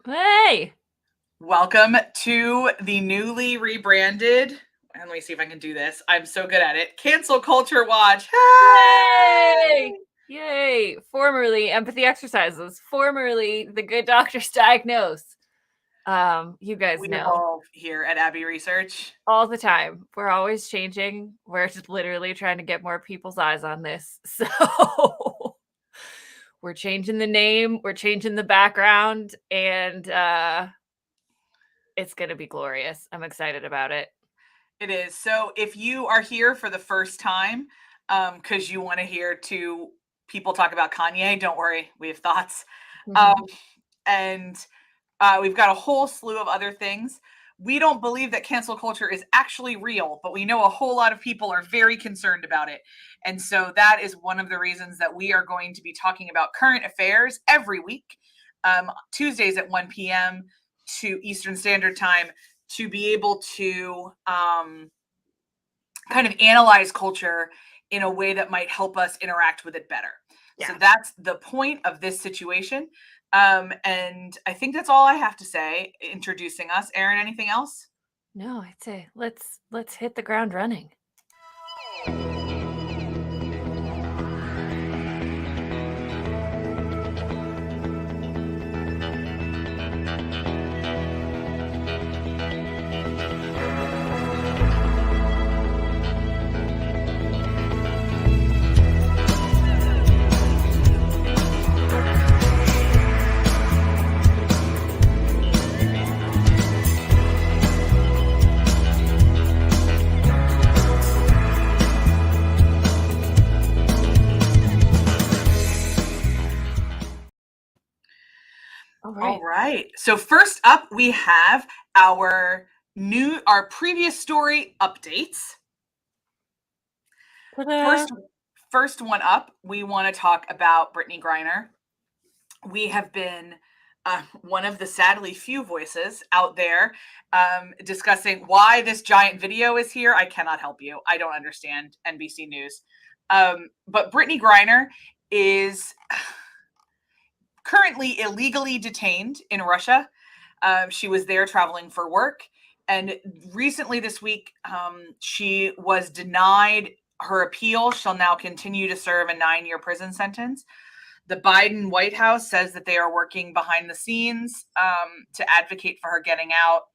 Hey! Welcome to the newly rebranded, and let me see if I can do this. I'm so good at it. Cancel Culture Watch. Yay! Hey! Yay! Formerly Empathy Exercises, formerly The Good Doctors Diagnose. You guys We know. evolve here at Abbey Research. All the time. We're always changing. We're just literally trying to get more people's eyes on this. So we're changing the name, we're changing the background, and it's gonna be glorious. I'm excited about it. It is. So if you are here for the first time, because you want to hear two people talk about Kanye, don't worry, we have thoughts. Um, and we've got a whole slew of other things. We don't believe that cancel culture is actually real, but we know a whole lot of people are very concerned about it. And so that is one of the reasons that we are going to be talking about current affairs every week, Tuesdays at 1 p.m. to Eastern Standard Time, to be able to kind of analyze culture in a way that might help us interact with it better. Yeah. So that's the point of this situation. And I think that's all I have to say introducing us. Erin, anything else? No, I'd say let's hit the ground running. All right. So first up, we have our previous story updates. First one up, we want to talk about Brittney Griner. We have been one of the sadly few voices out there discussing why this giant video is here. I cannot help you. I don't understand NBC News. But Brittney Griner is currently illegally detained in Russia. She was there traveling for work. And recently this week, she was denied her appeal. She'll now continue to serve a 9-year prison sentence. The Biden White House says that they are working behind the scenes to advocate for her getting out.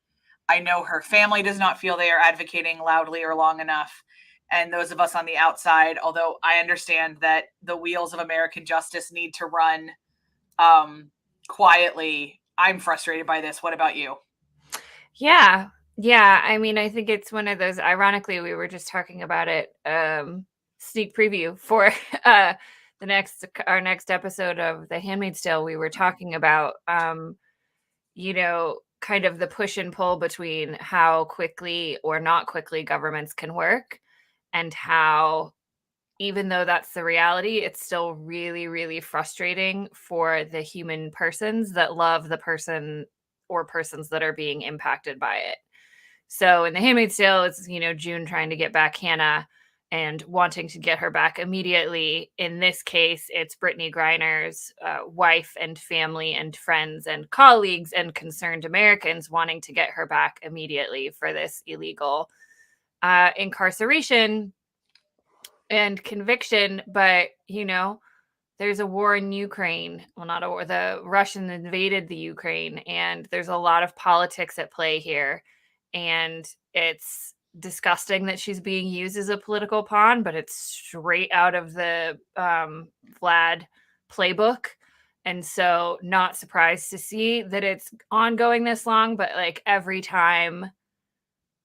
I know her family does not feel they are advocating loudly or long enough. And those of us on the outside, although I understand that the wheels of American justice need to run quietly, I'm frustrated by this. What about you? Yeah. I mean, I think it's one of those, ironically, we were just talking about it, sneak preview for our next episode of The Handmaid's Tale. We were talking about, kind of the push and pull between how quickly or not quickly governments can work, and how, even though that's the reality, it's still really, really frustrating for the human persons that love the person or persons that are being impacted by it. So in The Handmaid's Tale, it's, June trying to get back Hannah and wanting to get her back immediately. In this case, it's Brittney Griner's wife and family and friends and colleagues and concerned Americans wanting to get her back immediately for this illegal incarceration and conviction. But, there's a war in Ukraine. Well, not a war. The Russians invaded the Ukraine, and there's a lot of politics at play here. And it's disgusting that she's being used as a political pawn, but it's straight out of the Vlad playbook. And so not surprised to see that it's ongoing this long, but like every time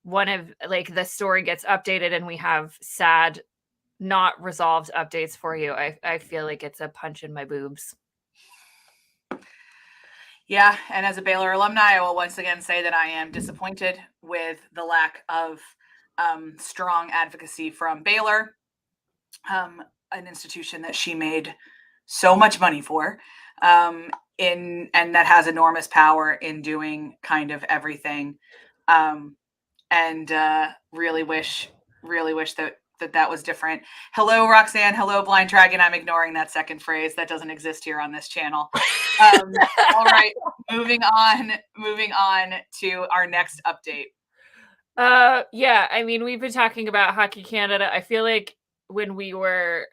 the story gets updated and we have sad, not resolved updates for you, I feel like it's a punch in my boobs. Yeah, and as a Baylor alumni, I will once again say that I am disappointed with the lack of strong advocacy from Baylor, an institution that she made so much money for, and that has enormous power in doing kind of everything. And really wish that that was different. Hello, Roxanne. Hello, Blind Dragon. I'm ignoring that second phrase. That doesn't exist here on this channel. All right, moving on to our next update. Yeah, I mean, we've been talking about Hockey Canada. I feel like when we were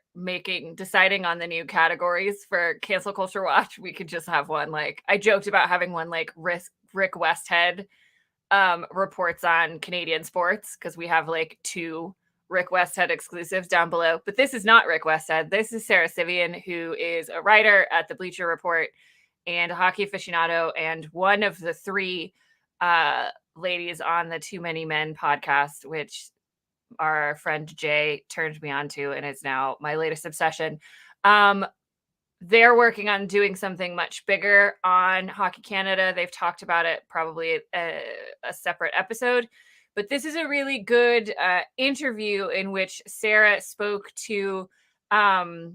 deciding on the new categories for Cancel Culture Watch, we could just have one. Like, I joked about having one like Rick Westhead reports on Canadian sports, because we have like 2 Rick Westhead exclusives down below. But this is not Rick Westhead. This is Sarah Sivian, who is a writer at the Bleacher Report and a hockey aficionado, and one of the 3 ladies on the Too Many Men podcast, which our friend Jay turned me on to and is now my latest obsession. They're working on doing something much bigger on Hockey Canada. They've talked about it, probably a separate episode. But this is a really good interview in which Sarah spoke to a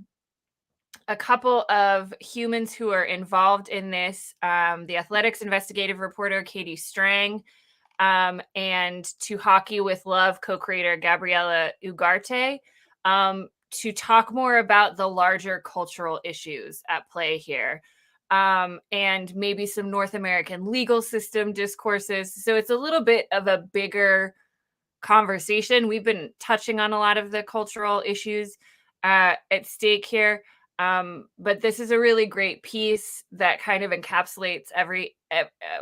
couple of humans who are involved in this, the Athletics investigative reporter Katie Strang, and to Hockey with Love co-creator Gabriella Ugarte, to talk more about the larger cultural issues at play here, and maybe some North American legal system discourses. So it's a little bit of a bigger conversation. We've been touching on a lot of the cultural issues at stake here. But this is a really great piece that kind of encapsulates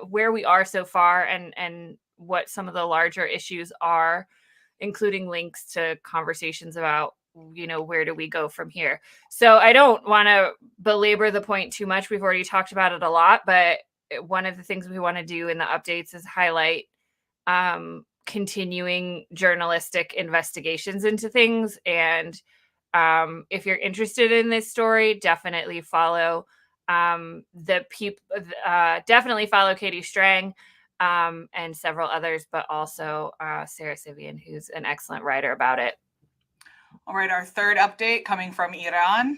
where we are so far, and what some of the larger issues are, including links to conversations about, where do we go from here? So I don't want to belabor the point too much. We've already talked about it a lot, but one of the things we want to do in the updates is highlight continuing journalistic investigations into things. And if you're interested in this story, definitely follow definitely follow Katie Strang, and several others, but also Sarah Sivian, who's an excellent writer about it. All right, our third update coming from Iran.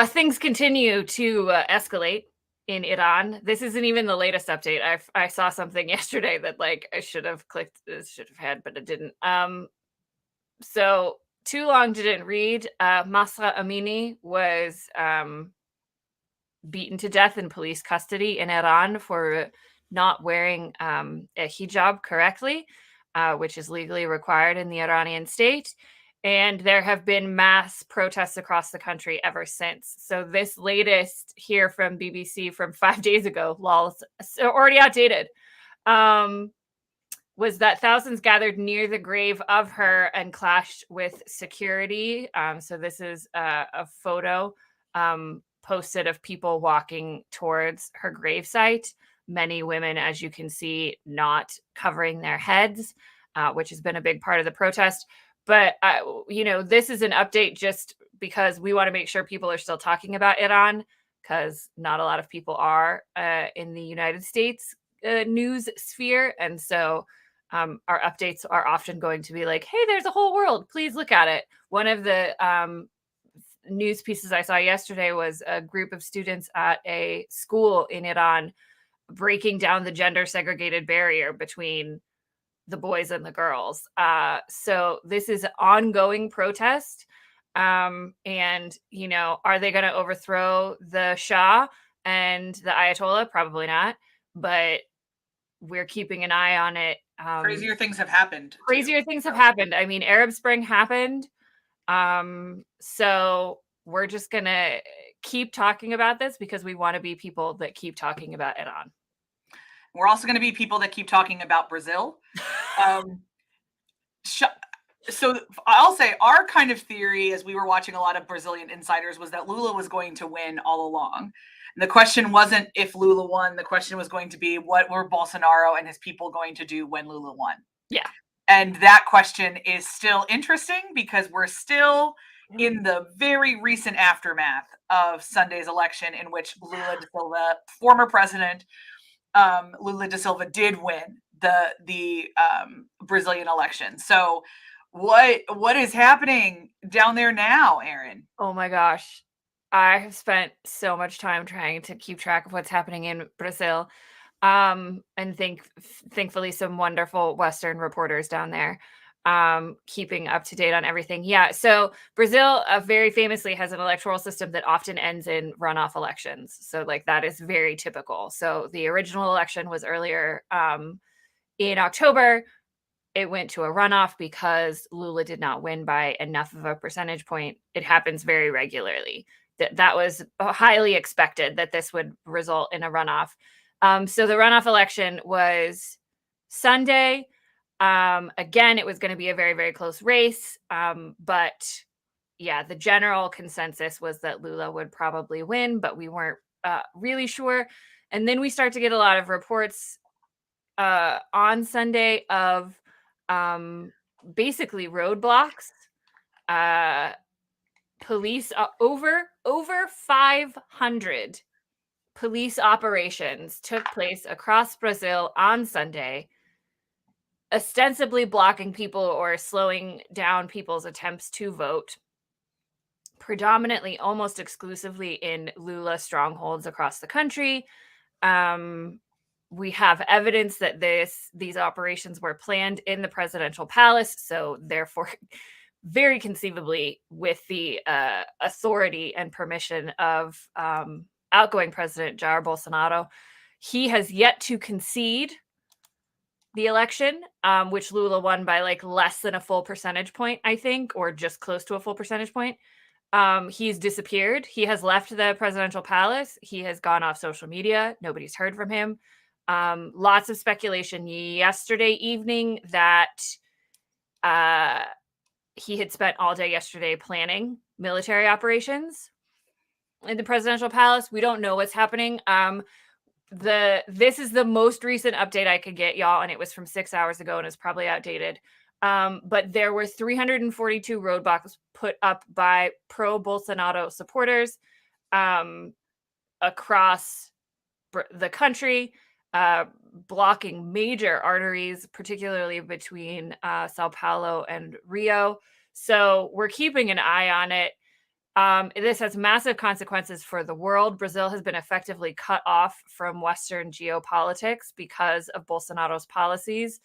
Things continue to escalate in Iran. This isn't even the latest update. I saw something yesterday that I should have had, but it didn't. So too long didn't read. Mahsa Amini was beaten to death in police custody in Iran for not wearing a hijab correctly, which is legally required in the Iranian state. And there have been mass protests across the country ever since. So this latest here from BBC from 5 days ago, so already outdated, was that thousands gathered near the grave of her and clashed with security. So this is a photo posted of people walking towards her gravesite. Many women, as you can see, not covering their heads, which has been a big part of the protest. But, this is an update just because we want to make sure people are still talking about Iran, because not a lot of people are in the United States news sphere. And so our updates are often going to be like, hey, there's a whole world. Please look at it. One of the news pieces I saw yesterday was a group of students at a school in Iran breaking down the gender segregated barrier between the boys and the girls. So this is an ongoing protest. And, are they going to overthrow the Shah and the Ayatollah? Probably not. But we're keeping an eye on it. Crazier things have happened. I mean, Arab Spring happened. So we're just going to keep talking about this because we want to be people that keep talking about Iran. We're also going to be people that keep talking about Brazil. So I'll say our kind of theory, as we were watching a lot of Brazilian insiders, was that Lula was going to win all along. And the question wasn't if Lula won. The question was going to be, what were Bolsonaro and his people going to do when Lula won? Yeah. And that question is still interesting because we're still in the very recent aftermath of Sunday's election, in which Lula da Silva, former president, Lula da Silva, did win the Brazilian election. So what is happening down there now, Erin? Oh my gosh. I have spent so much time trying to keep track of what's happening in Brazil. And thankfully some wonderful Western reporters down there. keeping up to date on everything. Yeah. So Brazil very famously has an electoral system that often ends in runoff elections. So like that is very typical. So the original election was earlier in October. It went to a runoff because Lula did not win by enough of a percentage point. It happens very regularly. That was highly expected that this would result in a runoff. So the runoff election was Sunday. Again, it was going to be a very, very close race. But yeah, the general consensus was that Lula would probably win, but we weren't really sure. And then we start to get a lot of reports on Sunday of basically roadblocks. Police over 500 police operations took place across Brazil on Sunday, ostensibly blocking people or slowing down people's attempts to vote, predominantly almost exclusively in Lula strongholds across the country. We have evidence that these operations were planned in the presidential palace, so therefore very conceivably with the authority and permission of outgoing President Jair Bolsonaro. He has yet to concede the election, which Lula won by like less than a full percentage point, I think, or just close to a full percentage point. He's disappeared. He has left the presidential palace. He has gone off social media. Nobody's heard from him. Lots of speculation yesterday evening that he had spent all day yesterday planning military operations in the presidential palace. We don't know what's happening. This is the most recent update I could get, y'all, and it was from 6 hours ago and it's probably outdated. But there were 342 roadblocks put up by pro-Bolsonaro supporters across the country, blocking major arteries, particularly between Sao Paulo and Rio. So we're keeping an eye on it. This has massive consequences for the world. Brazil has been effectively cut off from Western geopolitics because of Bolsonaro's policies.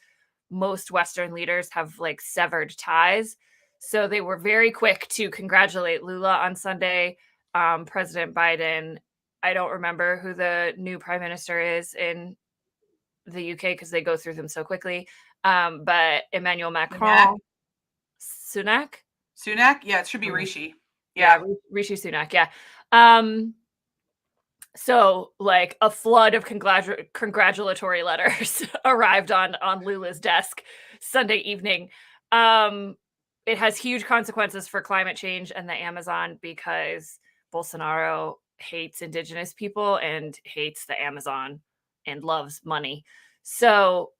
Most Western leaders have like severed ties. So they were very quick to congratulate Lula on Sunday. President Biden, I don't remember who the new prime minister is in the UK because they go through them so quickly. But Emmanuel Macron, Sunak? Yeah, it should be Rishi. Yeah, Rishi Sunak. Yeah. So like a flood of congratulatory letters arrived on Lula's desk Sunday evening. It has huge consequences for climate change and the Amazon because Bolsonaro hates indigenous people and hates the Amazon and loves money. So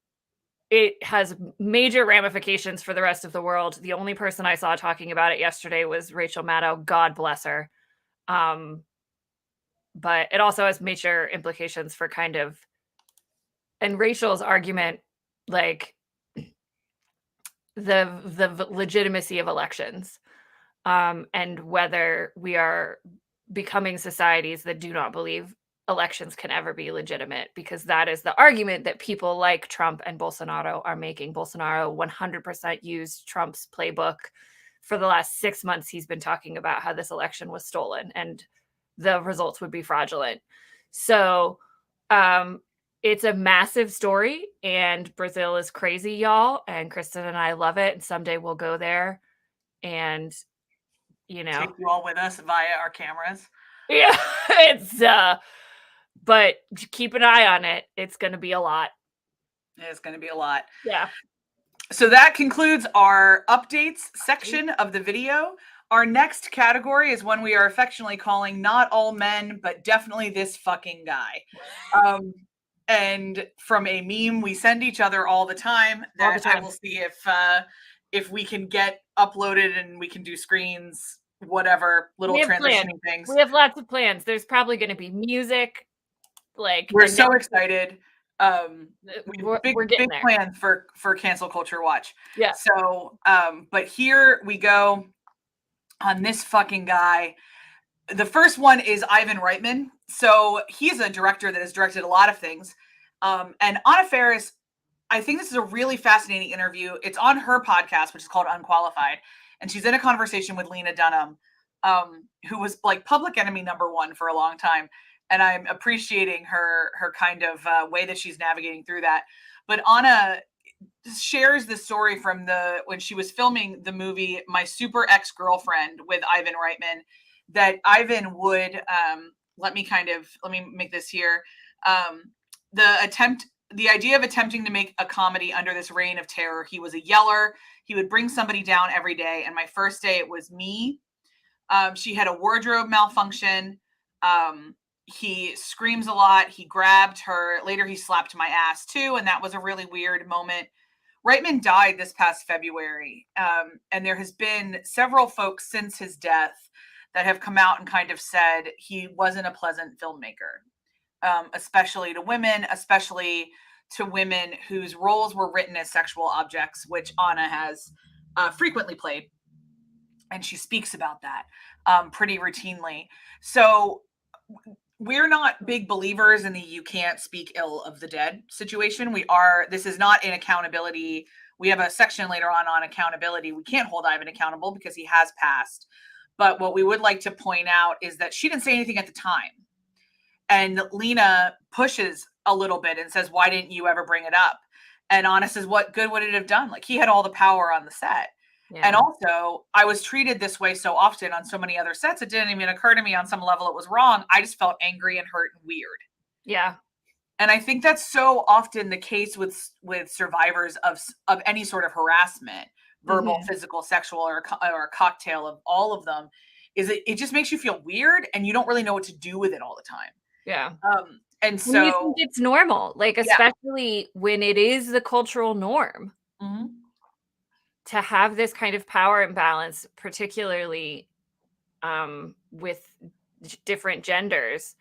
it has major ramifications for the rest of the world. The only person I saw talking about it yesterday was Rachel Maddow. God bless her. But it also has major implications for kind of, and Rachel's argument, like the legitimacy of elections, and whether we are becoming societies that do not believe elections can ever be legitimate, because that is the argument that people like Trump and Bolsonaro are making. Bolsonaro 100% used Trump's playbook for the last 6 months. He's been talking about how this election was stolen and the results would be fraudulent. So it's a massive story, and Brazil is crazy, y'all. And Kristen and I love it. And someday we'll go there and, you know, take you all with us via our cameras. Yeah, it's but keep an eye on it. It's going to be a lot. It's going to be a lot. Yeah. So that concludes our updates section of the video. Our next category is one we are affectionately calling Not All Men, but Definitely This Fucking Guy. And from a meme we send each other all the time that I will see if we can get uploaded and we can do screens, whatever, little transitioning things. We have lots of plans. There's probably going to be music. Like, we're so excited. We're big plan for Cancel Culture Watch. Yeah. So, but here we go on this fucking guy. The first one is Ivan Reitman. So he's a director that has directed a lot of things. And Anna Faris I think this is a really fascinating interview. It's on her podcast, which is called Unqualified. And she's in a conversation with Lena Dunham, who was like public enemy =1 for a long time. And I'm appreciating her kind of way that she's navigating through that. But Anna shares the story from when she was filming the movie My Super Ex-Girlfriend with Ivan Reitman, that Ivan would, let me make this here. The idea of attempting to make a comedy under this reign of terror. He was a yeller. He would bring somebody down every day. And my first day, it was me. She had a wardrobe malfunction. He screams a lot. He grabbed her. Later, he slapped my ass too. And that was a really weird moment. Reitman died this past February. And there has been several folks since his death that have come out and kind of said he wasn't a pleasant filmmaker, especially to women, especially to women whose roles were written as sexual objects, which Anna has frequently played. And she speaks about that pretty routinely. So we're not big believers in the you can't speak ill of the dead situation. This is not an accountability. We have a section later on accountability. We can't hold Ivan accountable because he has passed. But what we would like to point out is that she didn't say anything at the time. And Lena pushes a little bit and says, why didn't you ever bring it up? And Anna says, what good would it have done? Like, he had all the power on the set. Yeah. And also, I was treated this way so often on so many other sets, it didn't even occur to me on some level it was wrong. I just felt angry and hurt and weird. Yeah. And I think that's so often the case with survivors of any sort of harassment, verbal, physical, sexual, or a cocktail of all of them, is it just makes you feel weird and you don't really know what to do with it all the time. Yeah. And so you think it's normal, like, especially when it is the cultural norm to have this kind of power imbalance, particularly with different genders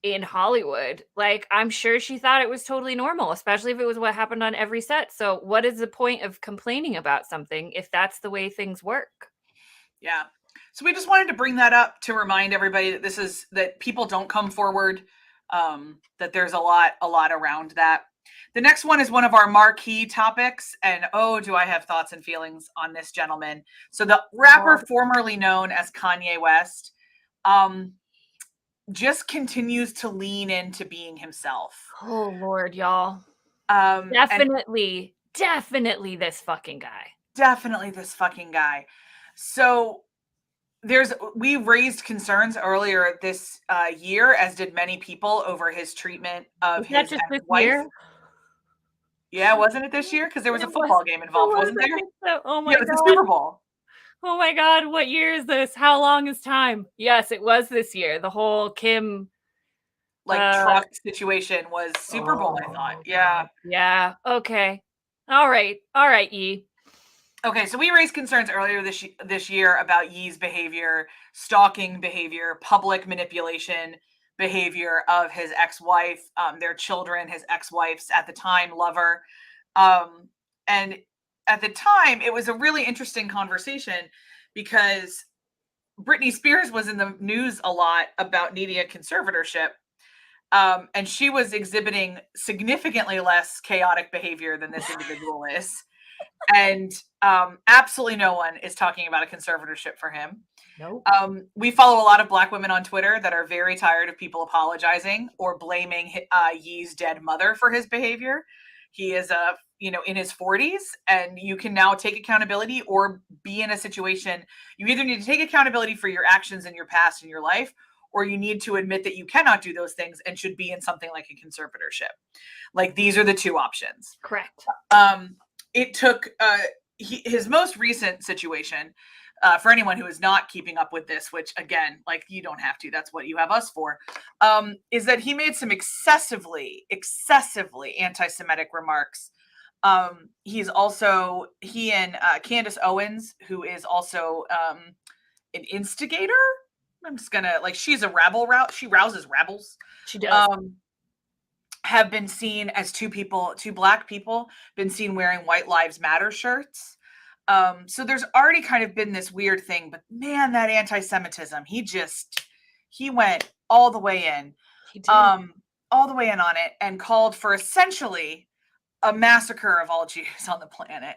in Hollywood. Like, I'm sure she thought it was totally normal, especially if it was what happened on every set. So what is the point of complaining about something if that's the way things work? Yeah. So we just wanted to bring that up to remind everybody that that people don't come forward, that there's a lot around that. The next one is one of our marquee topics, and do I have thoughts and feelings on this gentleman. So the rapper formerly known as Kanye West just continues to lean into being himself. Oh, Lord, y'all. Definitely this fucking guy. Definitely this fucking guy. So we raised concerns earlier this year, as did many people, over his treatment of his ex-wife. Yeah, wasn't it this year? Because there was a football game involved, wasn't there? So. Oh my God. It was the Super Bowl. Oh my God, what year is this? How long is time? Yes, it was this year. The whole Kim truck situation was Super Bowl, I thought. Yeah. Yeah. Okay. All right, Yi. Okay, so we raised concerns earlier this year about Yi's behavior, stalking behavior, public manipulation behavior of his ex-wife, their children, his ex-wife's at the time lover. And at the time, it was a really interesting conversation because Britney Spears was in the news a lot about needing a conservatorship. And she was exhibiting significantly less chaotic behavior than this individual is. And absolutely no one is talking about a conservatorship for him. Nope. We follow a lot of Black women on Twitter that are very tired of people apologizing or blaming Yi's dead mother for his behavior. He is in his 40s, and you can now take accountability or be in a situation. You either need to take accountability for your actions in your past in your life, or you need to admit that you cannot do those things and should be in something like a conservatorship. Like, these are the two options. Correct. It took his most recent situation, for anyone who is not keeping up with this, which, again, like, you don't have to, that's what you have us for, is that he made some excessively anti-Semitic remarks. He and Candace Owens, who is also an instigator. I'm just gonna, she's a rabble she rouses rabbles. She does. Have been seen as two Black people, been seen wearing White Lives Matter shirts. So there's already kind of been this weird thing, but man, that anti-Semitism, he went all the way in. He did. All the way in on it, and called for essentially a massacre of all Jews on the planet.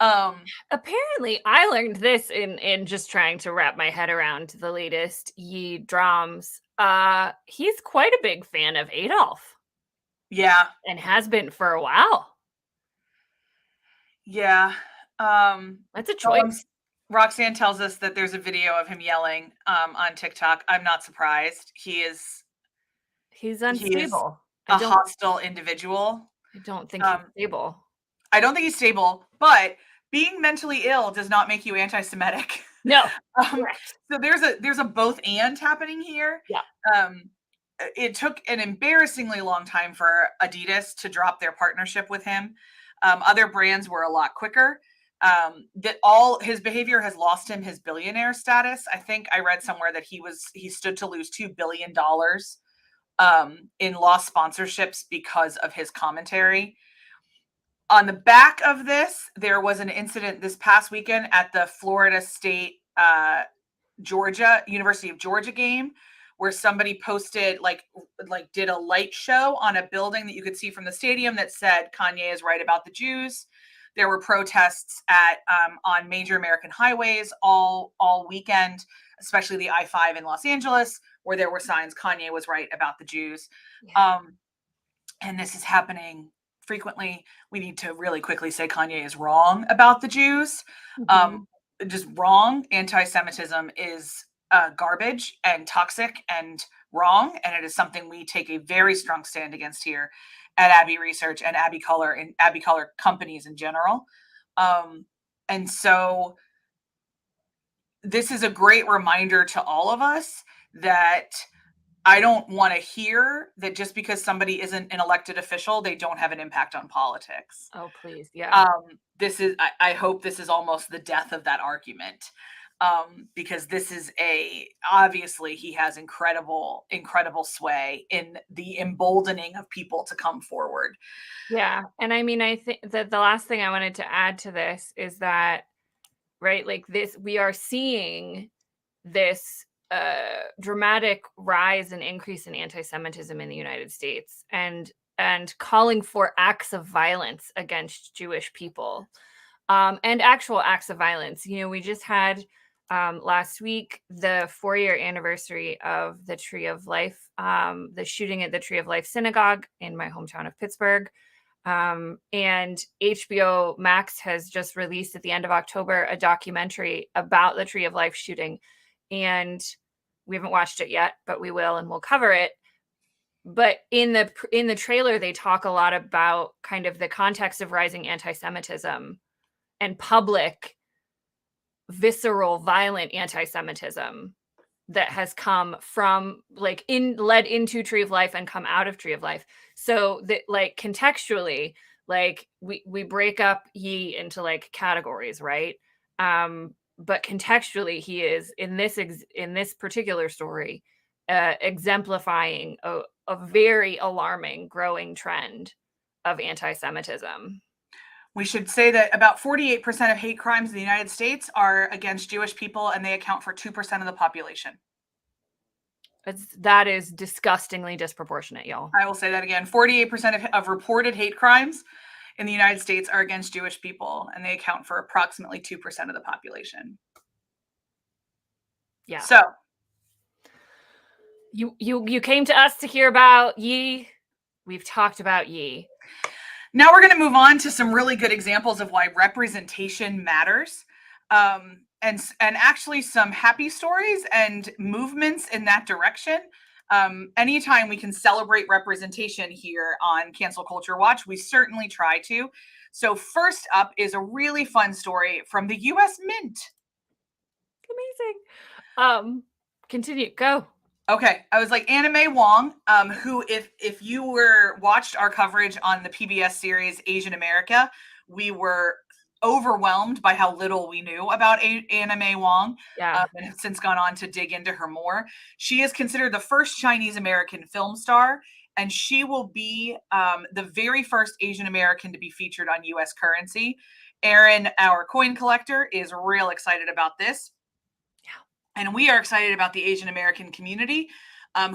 Apparently, I learned this in just trying to wrap my head around the latest Yi drams. He's quite a big fan of Adolf. Yeah. And has been for a while. Yeah. That's a choice. Roxanne tells us that there's a video of him yelling on TikTok. I'm not surprised. He's unstable. a hostile individual. I don't think he's stable. I don't think he's stable, but being mentally ill does not make you anti-Semitic. No. So there's a both and happening here. Yeah. It took an embarrassingly long time for Adidas to drop their partnership with him. Other brands were a lot quicker. That all his behavior has lost him his billionaire status. I think I read somewhere that he stood to lose $2 billion in lost sponsorships because of his commentary. On the back of this, there was an incident this past weekend at the Florida State University of Georgia game where somebody posted did a light show on a building that you could see from the stadium that said Kanye is right about the Jews. There were protests on major American highways all weekend, especially the I-5 in Los Angeles, where there were signs Kanye was right about the Jews. Yeah. And this is happening frequently. We need to really quickly say Kanye is wrong about the Jews. Mm-hmm. Just wrong. Anti-Semitism is garbage and toxic and wrong. And it is something we take a very strong stand against here at Abbey Research and Abbey Color and Abbey Color companies in general. And so this is a great reminder to all of us that I don't want to hear that just because somebody isn't an elected official, they don't have an impact on politics. Oh, please. Yeah. I hope this is almost the death of that argument. Because this is obviously he has incredible sway in the emboldening of people to come forward. Yeah. And I mean, I think that the last thing I wanted to add to this is that, right, like this, we are seeing this dramatic rise and increase in anti-Semitism in the United States and calling for acts of violence against Jewish people and actual acts of violence. You know, we just had last week the 4-year anniversary of the Tree of Life, the shooting at the Tree of Life Synagogue in my hometown of Pittsburgh. And HBO Max has just released at the end of October a documentary about the Tree of Life shooting. And we haven't watched it yet, but we will, and we'll cover it. But in the trailer, they talk a lot about kind of the context of rising anti-Semitism and public, visceral, violent anti-Semitism that has come from led into Tree of Life and come out of Tree of Life. So that contextually, we break up Yi into categories, right? But contextually, he is in this particular story exemplifying a very alarming growing trend of anti-Semitism. We should say that about 48% of hate crimes in the United States are against Jewish people, and they account for 2% of the population. That is disgustingly disproportionate, y'all. I will say that again. 48% of reported hate crimes in the United States are against Jewish people, and they account for approximately 2% of the population. Yeah. So you came to us to hear about Yi. We've talked about Yi. Now we're going to move on to some really good examples of why representation matters, and actually some happy stories and movements in that direction. Anytime we can celebrate representation here on Cancel Culture Watch, we certainly try to. So first up is a really fun story from the U.S. Mint. Amazing. Continue. Go. Okay, I was like May Wong, who, if you watched our coverage on the PBS series Asian America, we were overwhelmed by how little we knew about May Wong. Yeah. And have since gone on to dig into her more. She is considered the first Chinese American film star, and she will be the very first Asian American to be featured on U.S. currency. Aaron, our coin collector, is real excited about this. And we are excited about the Asian American community,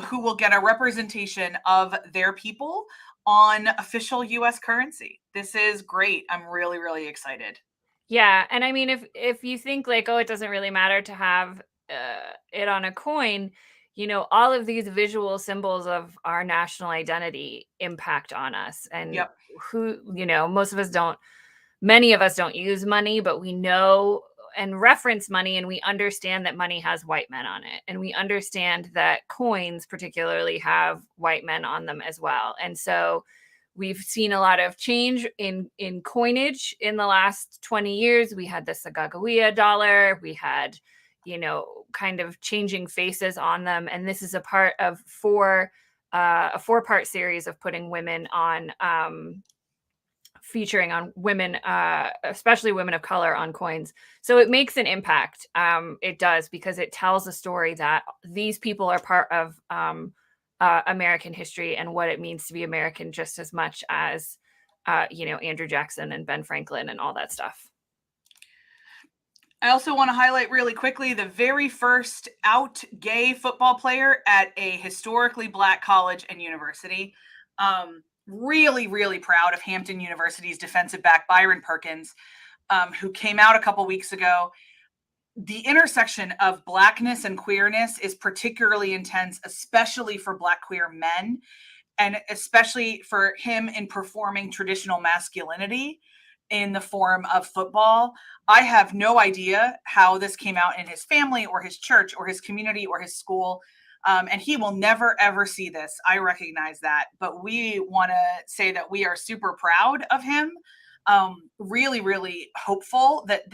who will get a representation of their people on official US currency. This is great. I'm really, really excited. Yeah, and I mean, if you think like, oh, it doesn't really matter to have it on a coin, all of these visual symbols of our national identity impact on us, and Yep. most of us don't. Many of us don't use money, but we know and reference money, and we understand that money has white men on it, and we understand that coins particularly have white men on them as well, and so we've seen a lot of change in coinage in the last 20 years. We had the Sacagawea dollar. We had, kind of changing faces on them. And this is a part of a 4-part series of putting women on, featuring on women, especially women of color on coins. So it makes an impact. It does, because it tells a story that these people are part of American history and what it means to be American, just as much as, Andrew Jackson and Ben Franklin and all that stuff. I also want to highlight really quickly the very first out gay football player at a historically Black college and university. Really, really proud of Hampton University's defensive back, Byron Perkins, who came out a couple weeks ago. The intersection of Blackness and queerness is particularly intense, especially for Black queer men, and especially for him in performing traditional masculinity in the form of football. I have no idea how this came out in his family or his church or his community or his school. And he will never, ever see this. I recognize that. But we want to say that we are super proud of him. Really, really hopeful that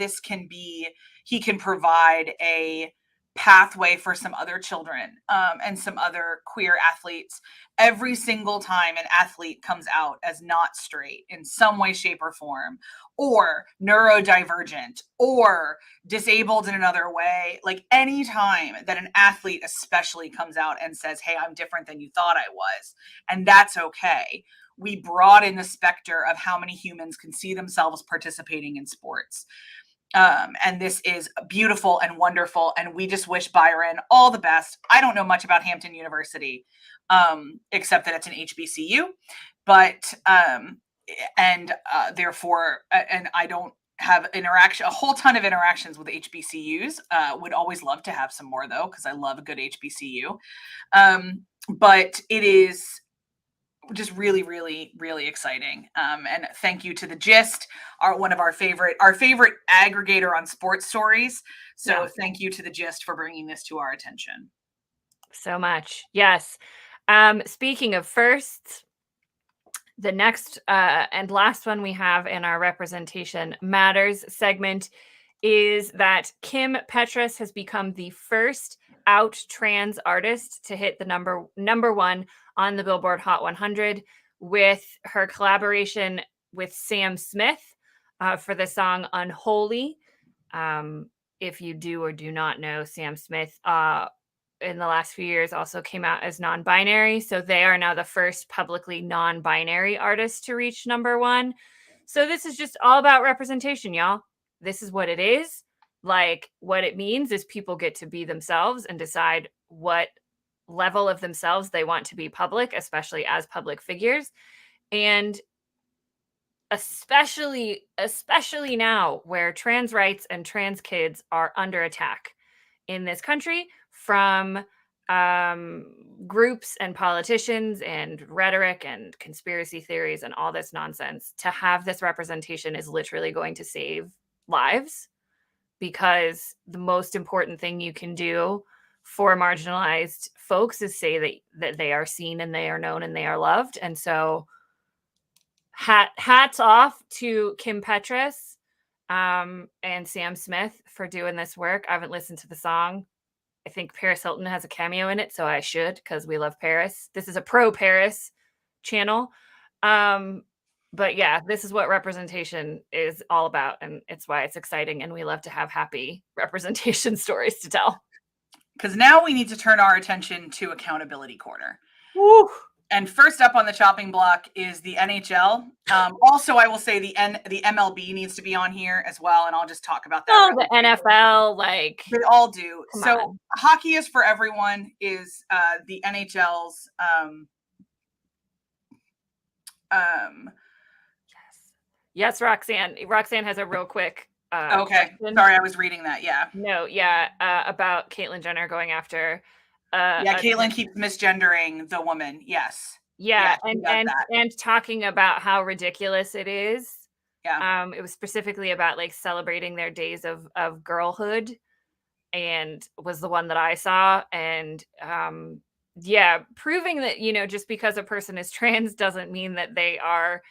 he can provide a pathway for some other children and some other queer athletes. Every single time an athlete comes out as not straight in some way, shape, or form, or neurodivergent, or disabled in another way, like any time that an athlete especially comes out and says, hey, I'm different than you thought I was, and that's okay, we broaden the specter of how many humans can see themselves participating in sports. And this is beautiful and wonderful. And we just wish Byron all the best. I don't know much about Hampton University, except that it's an HBCU, but, therefore, and I don't have a whole ton of interactions with HBCUs. Would always love to have some more though, because I love a good HBCU. But it is just really, really, really exciting. And thank you to The Gist, our favorite aggregator on sports stories. So Thank you to The Gist for bringing this to our attention. So much. Yes. Speaking of firsts, the next and last one we have in our Representation Matters segment is that Kim Petras has become the first out trans artist to hit the number one on the Billboard Hot 100 with her collaboration with Sam Smith for the song Unholy. If you do or do not know, Sam Smith in the last few years also came out as non-binary. So they are now the first publicly non-binary artist to reach number one. So this is just all about representation, y'all. This is what it is. Like, what it means is people get to be themselves and decide what level of themselves they want to be public, especially as public figures. And especially now where trans rights and trans kids are under attack in this country from groups and politicians and rhetoric and conspiracy theories and all this nonsense, to have this representation is literally going to save lives, because the most important thing you can do for marginalized folks is say that they are seen and they are known and they are loved. And so hats off to Kim Petras and Sam Smith for doing this work. I haven't listened to the song. I think Paris Hilton has a cameo in it, so I should, because we love Paris. This is a pro-Paris channel. But yeah, this is what representation is all about, and it's why it's exciting, and we love to have happy representation stories to tell. Because now we need to turn our attention to Accountability Corner. Woo. And first up on the chopping block is the NHL. Also, I will say the MLB needs to be on here as well, and I'll just talk about that. Oh, the NFL, like they all do. So on. Hockey is for Everyone is the NHL's Yes, Roxanne. Roxanne has a real quick Okay. question. Sorry, I was reading that. Yeah. No, yeah, about Caitlyn Jenner going after Yeah, a Caitlyn keeps misgendering the woman. Yes. yeah, Yeah, she does that. and talking about how ridiculous it is. Yeah. It was specifically about like celebrating their days of girlhood, and was the one that I saw. And yeah, proving that, just because a person is trans doesn't mean that they are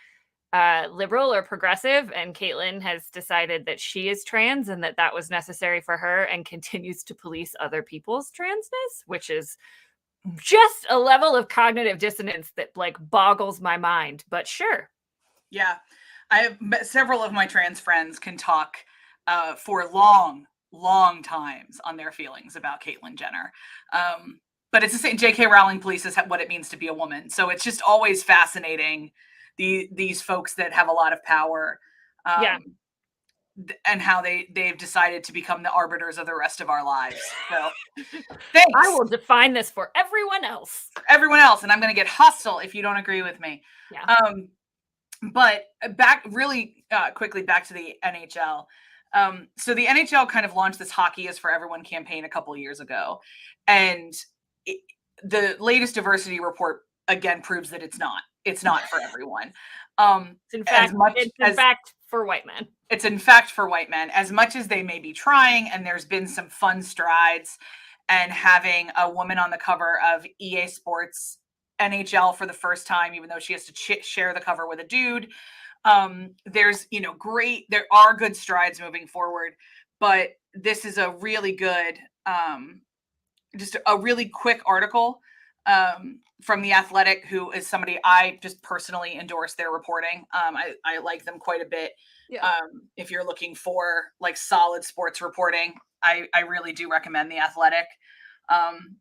liberal or progressive. And Caitlyn has decided that she is trans and that that was necessary for her, and continues to police other people's transness, which is just a level of cognitive dissonance that like boggles my mind. But sure. Yeah. I have several of my trans friends can talk for long, long times on their feelings about Caitlyn Jenner. But it's the same. J.K. Rowling polices what it means to be a woman. So it's just always fascinating, these folks that have a lot of power, Yeah. and how they've decided to become the arbiters of the rest of our lives. So thanks. I will define this for everyone else. Everyone else, and I'm going to get hostile if you don't agree with me. Yeah. But back really quickly back to the NHL. So the NHL kind of launched this Hockey is for Everyone campaign a couple of years ago, and the latest diversity report again proves that it's not. It's not for everyone. It's in fact for white men. It's in fact for white men. As much as they may be trying, and there's been some fun strides, and having a woman on the cover of EA Sports NHL for the first time, even though she has to share the cover with a dude. There's, there are good strides moving forward, but this is a really good, just a really quick article from The Athletic, who is somebody I just personally endorse their reporting. I like them quite a bit. Yeah. If you're looking for like solid sports reporting, I really do recommend The Athletic.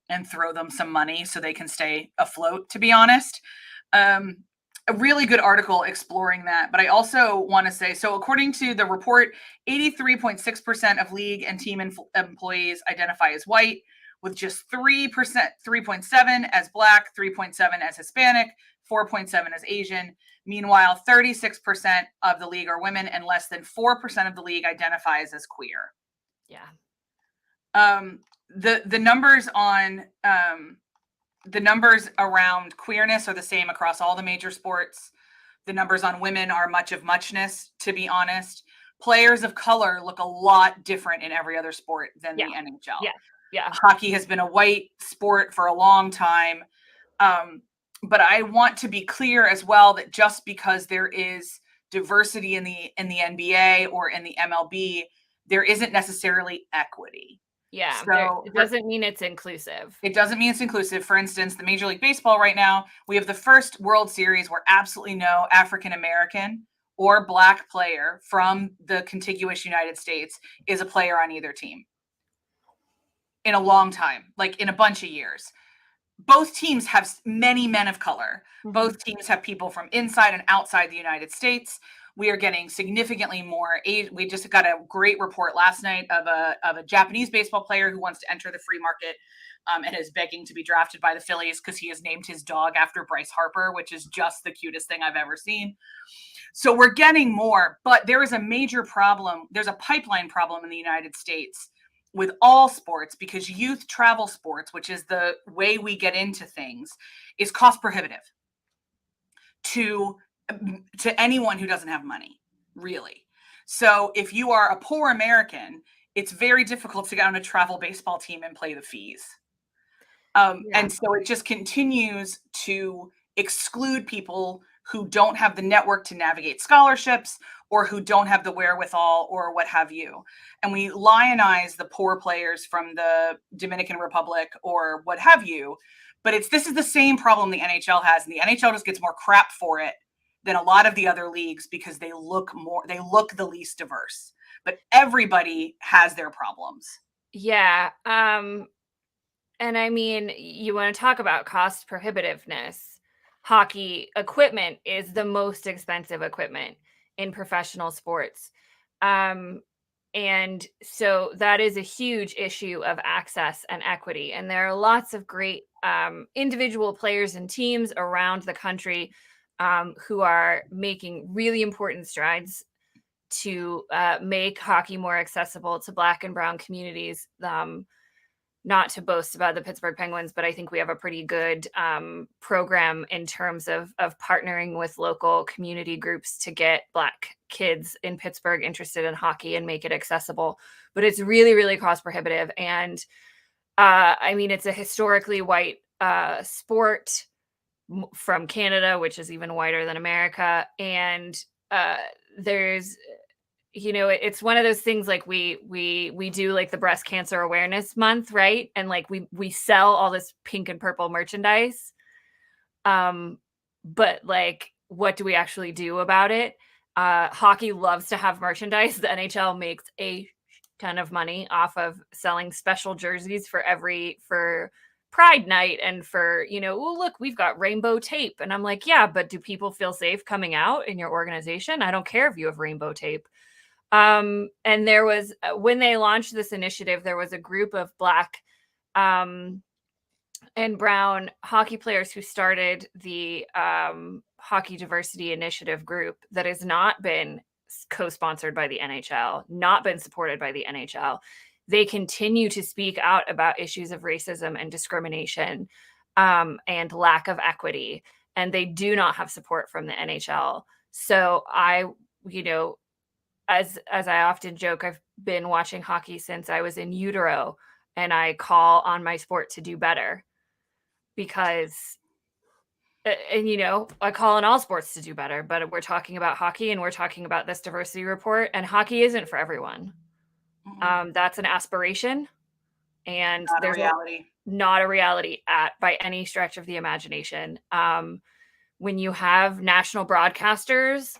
And throw them some money so they can stay afloat, to be honest. A really good article exploring that. But I also want to say, so according to the report, 83.6% of league and team employees identify as white, with just 3%, 3.7 as Black, 3.7 as Hispanic, 4.7 as Asian. Meanwhile, 36% of the league are women, and less than 4% of the league identifies as queer. Yeah. The numbers on the numbers around queerness are the same across all the major sports. The numbers on women are much of muchness, to be honest. Players of color look a lot different in every other sport than the NHL. Yeah. Hockey has been a white sport for a long time. But I want to be clear as well that just because there is diversity in the NBA or in the MLB, there isn't necessarily equity. Yeah, so it doesn't mean it's inclusive. It doesn't mean it's inclusive. For instance, the Major League Baseball right now, we have the first World Series where absolutely no African American or Black player from the contiguous United States is a player on either team in a long time, like in a bunch of years. Both teams have many men of color. Mm-hmm. Both teams have people from inside and outside the United States. We are getting significantly more. We just got a great report last night of a Japanese baseball player who wants to enter the free market and is begging to be drafted by the Phillies because he has named his dog after Bryce Harper, which is just the cutest thing I've ever seen. So we're getting more, but there is a major problem. There's a pipeline problem in the United States with all sports, because youth travel sports, which is the way we get into things, is cost prohibitive to anyone who doesn't have money, really. So if you are a poor American, it's very difficult to get on a travel baseball team and play the fees. And so it just continues to exclude people who don't have the network to navigate scholarships, or who don't have the wherewithal, or what have you. And we lionize the poor players from the Dominican Republic or what have you. But this is the same problem the NHL has, and the NHL just gets more crap for it than a lot of the other leagues because they look the least diverse. But everybody has their problems. Yeah. And I mean, you want to talk about cost prohibitiveness. Hockey equipment is the most expensive equipment in professional sports. And so that is a huge issue of access and equity. And there are lots of great individual players and teams around the country who are making really important strides to make hockey more accessible to Black and Brown communities. Not to boast about the Pittsburgh Penguins, but I think we have a pretty good program in terms of partnering with local community groups to get Black kids in Pittsburgh interested in hockey and make it accessible. But it's really, really cost prohibitive. And I mean, it's a historically white sport from Canada, which is even whiter than America. And there's, you know, it's one of those things like we do like the breast cancer awareness month, right? And like we sell all this pink and purple merchandise. But like, what do we actually do about it? Hockey loves to have merchandise. The NHL makes a ton of money off of selling special jerseys for Pride Night and for, you know, oh, look, we've got rainbow tape. And I'm like, yeah, but do people feel safe coming out in your organization? I don't care if you have rainbow tape. And there was, when they launched this initiative, there was a group of Black and Brown hockey players who started the Hockey Diversity Initiative group that has not been co-sponsored by the NHL, not been supported by the NHL. They continue to speak out about issues of racism and discrimination and lack of equity, and they do not have support from the NHL. So I, you know, as I often joke, I've been watching hockey since I was in utero, and I call on my sport to do better because, and you know, I call on all sports to do better, but we're talking about hockey and we're talking about this diversity report, and hockey isn't for everyone. That's an aspiration, and Not a there's reality. Not a reality by any stretch of the imagination. When you have national broadcasters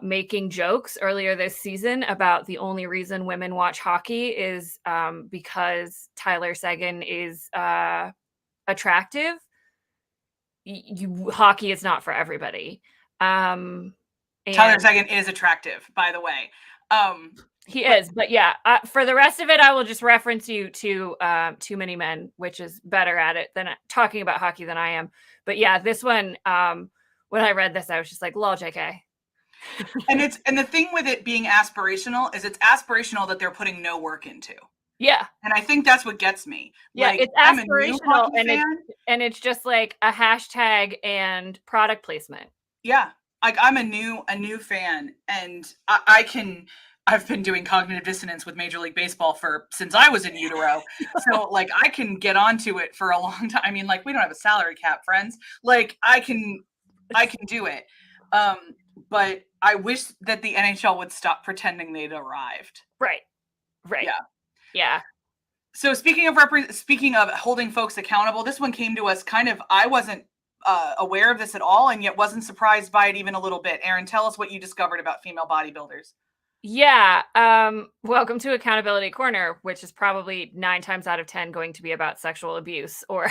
making jokes earlier this season about the only reason women watch hockey is because Tyler Seguin is attractive, hockey is not for everybody. Tyler Seguin is attractive, by the way. He is, but yeah, for the rest of it, I will just reference you to Too Many Men, which is better at it than talking about hockey than I am. But yeah, this one, when I read this, I was just like, lol, JK. And the thing with it being aspirational is it's aspirational that they're putting no work into. Yeah. And I think that's what gets me. Yeah, like, it's aspirational, and it's just like a hashtag and product placement. Yeah. Like, I'm a new fan, and I've been doing cognitive dissonance with Major League Baseball since I was in utero. So like, I can get onto it for a long time. I mean, like, we don't have a salary cap, friends. Like, I can do it. But I wish that the NHL would stop pretending they'd arrived. Right. Yeah. So speaking of holding folks accountable, this one came to us I wasn't aware of this at all, and yet wasn't surprised by it even a little bit. Erin, tell us what you discovered about female bodybuilders. Yeah. Welcome to Accountability Corner, which is probably 9 times out of 10 going to be about sexual abuse or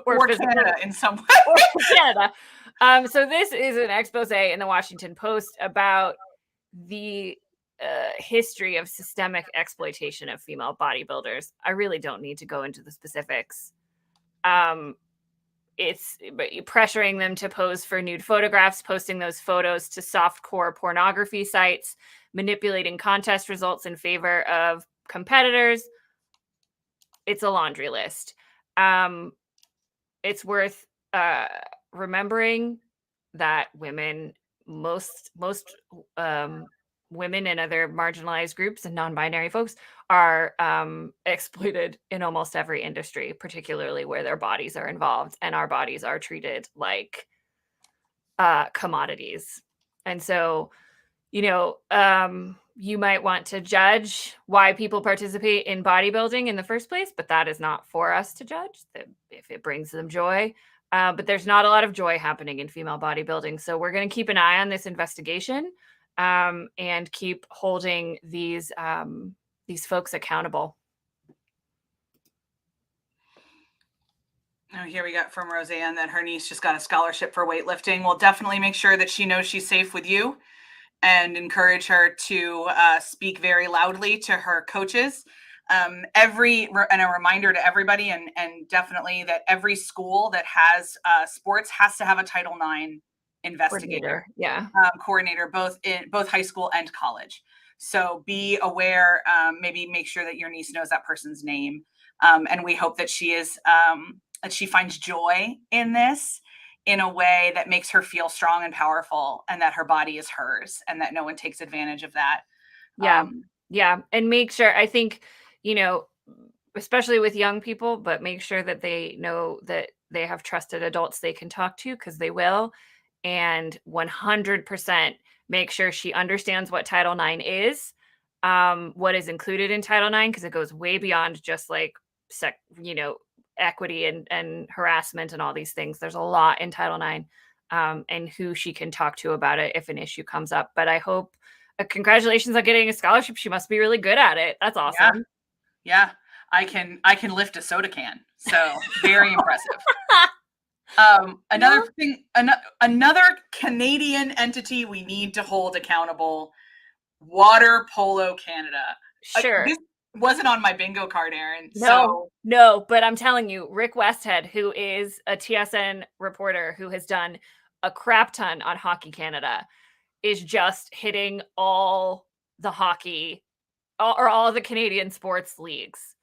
Canada in some way. Or Canada. So this is an expose in the Washington Post about the history of systemic exploitation of female bodybuilders. I really don't need to go into the specifics. It's pressuring them to pose for nude photographs, posting those photos to softcore pornography sites, manipulating contest results in favor of competitors. It's a laundry list. It's worth remembering that most women and other marginalized groups and non-binary folks are exploited in almost every industry, particularly where their bodies are involved, and our bodies are treated like commodities. And so, you know, you might want to judge why people participate in bodybuilding in the first place, but that is not for us to judge if it brings them joy. But there's not a lot of joy happening in female bodybuilding. So we're going to keep an eye on this investigation and keep holding these folks accountable. Oh, here we got from Roseanne that her niece just got a scholarship for weightlifting. We'll definitely make sure that she knows she's safe with you, and encourage her to speak very loudly to her coaches. And a reminder to everybody, and definitely that every school that has sports has to have a Title IX investigator, Yeah. coordinator, both in both high school and college. So be aware, maybe make sure that your niece knows that person's name. And we hope that that she finds joy in this in a way that makes her feel strong and powerful, and that her body is hers, and that no one takes advantage of that. Yeah. Yeah. And make sure, I think, you know, especially with young people, but make sure that they know that they have trusted adults they can talk to, because they will. And 100% make sure she understands what Title IX is, what is included in Title IX, because it goes way beyond just like, equity and harassment and all these things. There's a lot in Title IX, and who she can talk to about it if an issue comes up. But I hope, congratulations on getting a scholarship. She must be really good at it. That's awesome. Yeah. I can lift a soda can. So very impressive. Another thing, another Canadian entity we need to hold accountable, Water Polo Canada. Sure. This wasn't on my bingo card, Erin. No, but I'm telling you, Rick Westhead, who is a TSN reporter who has done a crap ton on Hockey Canada, is just hitting all the hockey or all the Canadian sports leagues.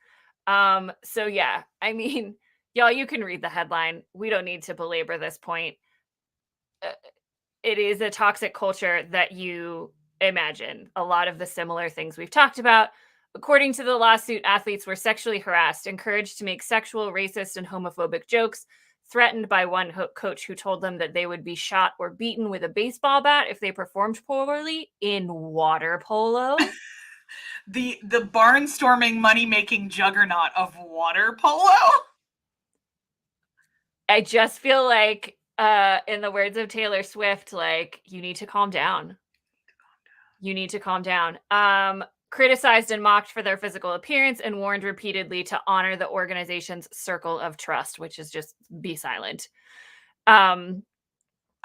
So yeah, I mean, y'all, you can read the headline. We don't need to belabor this point. It is a toxic culture that you imagine. A lot of the similar things we've talked about. According to the lawsuit, athletes were sexually harassed, encouraged to make sexual, racist, and homophobic jokes, threatened by one coach who told them that they would be shot or beaten with a baseball bat if they performed poorly in water polo. The barnstorming, money-making juggernaut of water polo. I just feel like, in the words of Taylor Swift, like, you need to calm down. You need to calm down. Criticized and mocked for their physical appearance, and warned repeatedly to honor the organization's circle of trust, which is just be silent. I'm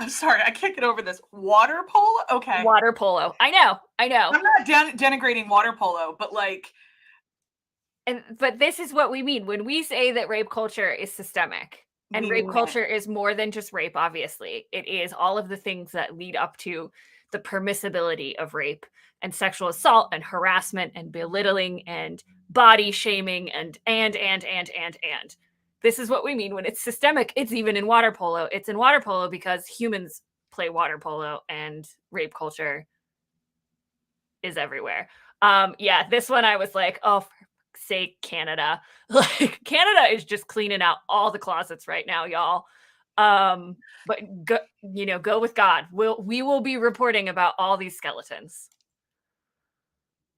sorry, I can't get over this. Water polo? Okay. Water polo. I know. I'm not denigrating water polo, but like... But this is what we mean when we say that rape culture is systemic. And rape culture is more than just rape, obviously. It is all of the things that lead up to the permissibility of rape and sexual assault and harassment and belittling and body shaming and. This is what we mean when it's systemic. It's even in water polo. It's in water polo because humans play water polo, and rape culture is everywhere. Yeah, this one I was like, oh, for fuck's sake, Canada. Like, Canada is just cleaning out all the closets right now, y'all. But go with God. We will be reporting about all these skeletons.